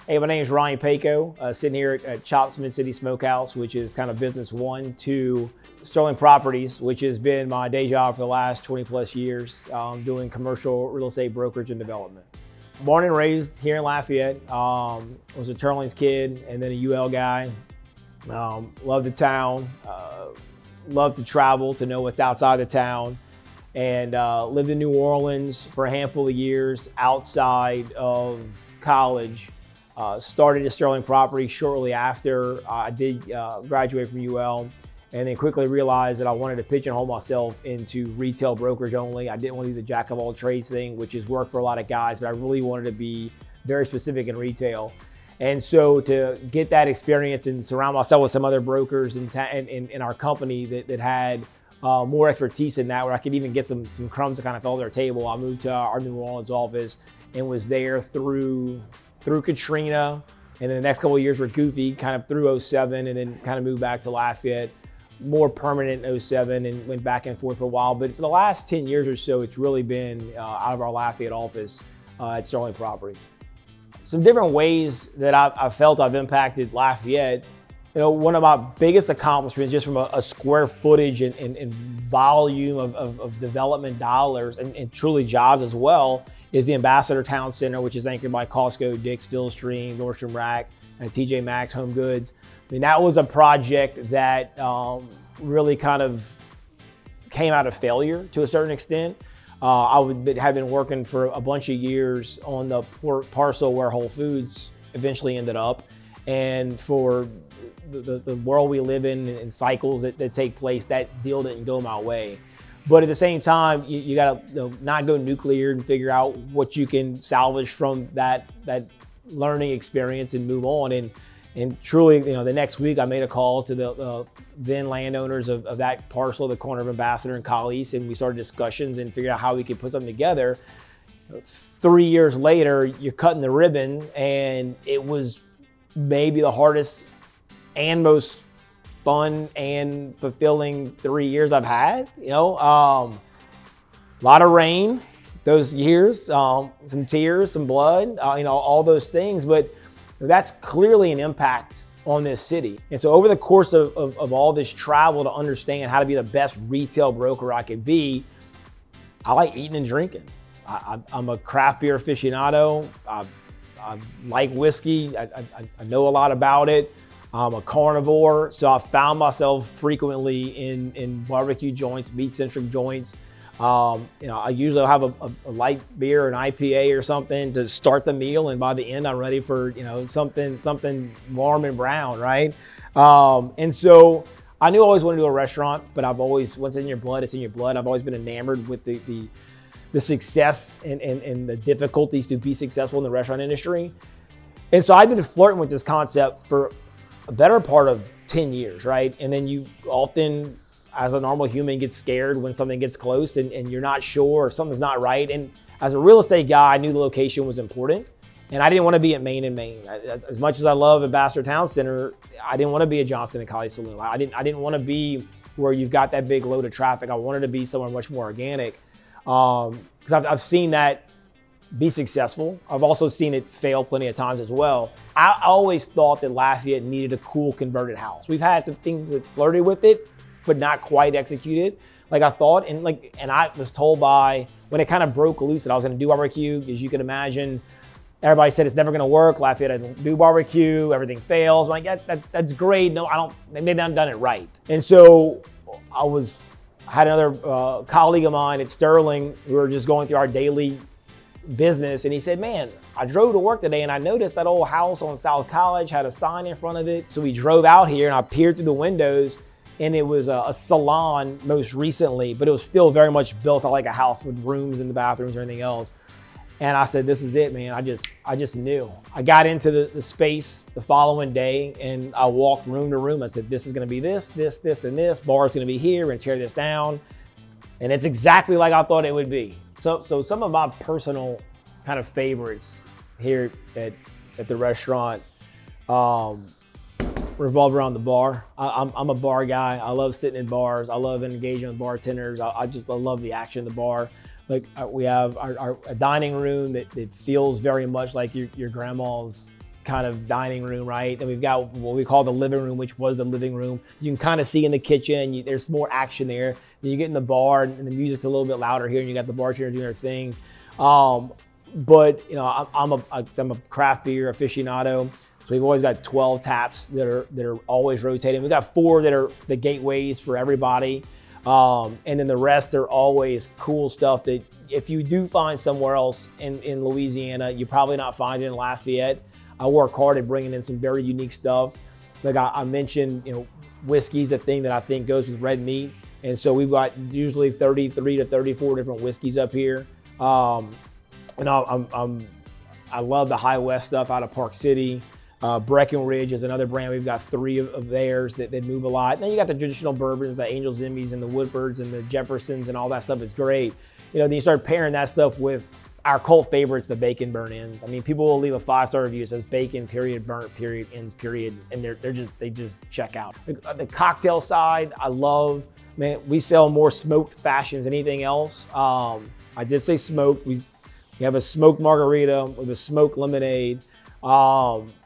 Hey, my name is Ryan Pécot, sitting here at Tchoup's Mid-City Smokehouse, which is kind of business one to Sterling Properties, which has been my day job for the last 20 plus years, doing commercial real estate brokerage and development. Born and raised here in Lafayette, was a Turlings kid and then a UL guy. Love the town, love to travel, to know what's outside the town, and lived in New Orleans for a handful of years outside of college. Started at Sterling Property shortly after I did graduate from UL, and then quickly realized that I wanted to pigeonhole myself into retail brokerage only. I didn't want to do the jack of all trades thing, which is work for a lot of guys, but I really wanted to be very specific in retail. And so to get that experience and surround myself with some other brokers in our company that had more expertise in that, where I could even get some crumbs to kind of fill their table, I moved to our New Orleans office and was there through Katrina, and then the next couple of years were goofy, kind of through 07, and then kind of moved back to Lafayette, more permanent in 07, and went back and forth for a while. But for the last 10 years or so, it's really been out of our Lafayette office at Sterling Properties. Some different ways that I felt I've impacted Lafayette. You know, one of my biggest accomplishments, just from a square footage and volume of development dollars and truly jobs as well, is the Ambassador Town Center, which is anchored by Costco, Dick's, Philstream, Nordstrom Rack, and TJ Maxx Home Goods. I mean, that was a project that really kind of came out of failure to a certain extent. I had been working for a bunch of years on the parcel where Whole Foods eventually ended up, and for the world we live in and cycles that take place, that deal didn't go my way. But at the same time, you gotta not go nuclear and figure out what you can salvage from that learning experience and move on. And truly, the next week I made a call to the then landowners of that parcel, the corner of Ambassador and Collies, and we started discussions and figured out how we could put something together. 3 years later, you're cutting the ribbon, and it was maybe the hardest and most fun and fulfilling 3 years I've had. A lot of rain those years, some tears, some blood, all those things, but that's clearly an impact on this city. And so over the course of all this travel to understand how to be the best retail broker I could be, I like eating and drinking. I'm a craft beer aficionado. I like whiskey. I know a lot about it. I'm a carnivore, so I found myself frequently in barbecue joints, meat-centric joints. I usually have a light beer, an IPA or something to start the meal, and by the end I'm ready for something warm and brown, right? And so I knew I always wanted to do a restaurant, but I've always, once it's in your blood, it's in your blood. I've always been enamored with the success and the difficulties to be successful in the restaurant industry. And so I've been flirting with this concept for a better part of 10 years, right? And then you often, as a normal human, get scared when something gets close and you're not sure or something's not right. And as a real estate guy, I knew the location was important, and I didn't want to be at Main and Main. As much as I love Ambassador Town Center, I didn't want to be at Johnston and Collie Saloon. I didn't want to be where you've got that big load of traffic. I wanted to be somewhere much more organic, because I've seen that be successful. I've also seen it fail plenty of times as well. I always thought that Lafayette needed a cool converted house. We've had some things that flirted with it, but not quite executed like I thought. And I was told when it kind of broke loose that I was gonna do barbecue, as you can imagine, everybody said it's never gonna work. Lafayette doesn't do barbecue, everything fails. I'm like, yeah, that's great. No, maybe I haven't done it right. And so I had another colleague of mine at Sterling. We were just going through our daily business, and he said, man, I drove to work today and I noticed that old house on South College had a sign in front of it. So we drove out here and I peered through the windows, and it was a salon most recently, but it was still very much built like a house with rooms and the bathrooms or anything else. And I said, this is it, man. I just knew. I got into the space the following day, and I walked room to room. I said, this is gonna be this, and this. Bar's gonna be here, and tear this down. And it's exactly like I thought it would be. So some of my personal kind of favorites here at the restaurant revolve around the bar. I'm a bar guy. I love sitting in bars. I love engaging with bartenders. I love the action of the bar. We have our dining room that feels very much like your grandma's kind of dining room, right? And we've got what we call the living room, which was the living room. You can kind of see in the kitchen, there's more action there. Then you get in the bar and the music's a little bit louder here and you got the bartender doing their thing. But you know, I'm a craft beer aficionado. So we've always got 12 taps that are always rotating. We've got 4 that are the gateways for everybody. And then the rest are always cool stuff that if you do find somewhere else in Louisiana, you probably not find it in Lafayette. I work hard at bringing in some very unique stuff. Like I mentioned, you know, whiskey's a thing that I think goes with red meat. And so we've got usually 33 to 34 different whiskeys up here. And I love the High West stuff out of Park City. Breckenridge is another brand. We've got 3 of theirs that move a lot. And then you got the traditional bourbons, the Angel Zimmies and the Woodfords and the Jeffersons and all that stuff. It's great. You know, then you start pairing that stuff with our cult favorites, the bacon burn-ins. I mean, people will leave a 5-star review that says bacon, period, burnt, period, ends, period. And they just check out. The cocktail side, I love, man, we sell more smoked fashions than anything else. I did say smoked. We have a smoked margarita with a smoked lemonade,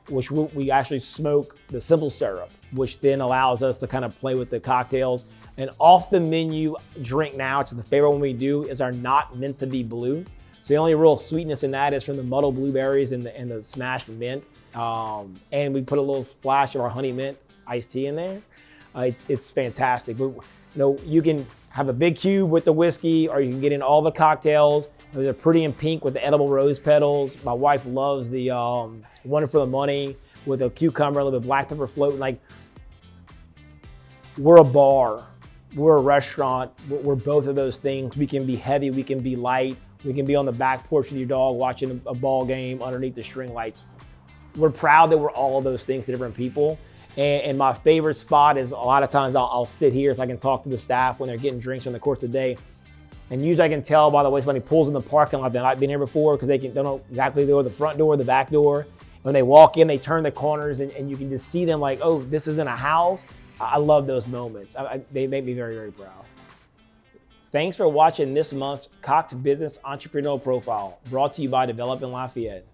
which we actually smoke the simple syrup, which then allows us to kind of play with the cocktails. And off the menu drink now, which is the favorite one we do, is our not meant to be blue. So the only real sweetness in that is from the muddled blueberries and the smashed mint. And we put a little splash of our honey mint iced tea in there. It's fantastic. But you know, you can have a big cube with the whiskey, or you can get in all the cocktails. Those are pretty in pink with the edible rose petals. My wife loves the one for the money with a cucumber, a little bit of black pepper floating. Like, we're a bar, we're a restaurant, we're both of those things. We can be heavy, we can be light, we can be on the back porch with your dog watching a ball game underneath the string lights. We're proud that we're all of those things to different people. And my favorite spot is a lot of times I'll sit here so I can talk to the staff when they're getting drinks in the course of the day. And usually I can tell by the way somebody pulls in the parking lot, they've not been here before, because they don't know exactly the front door, the back door. When they walk in, they turn the corners and you can just see them like, oh, this isn't a house. I love those moments. They make me very, very proud. Thanks for watching this month's Cox Business Entrepreneurial Profile, brought to you by Develop in Lafayette.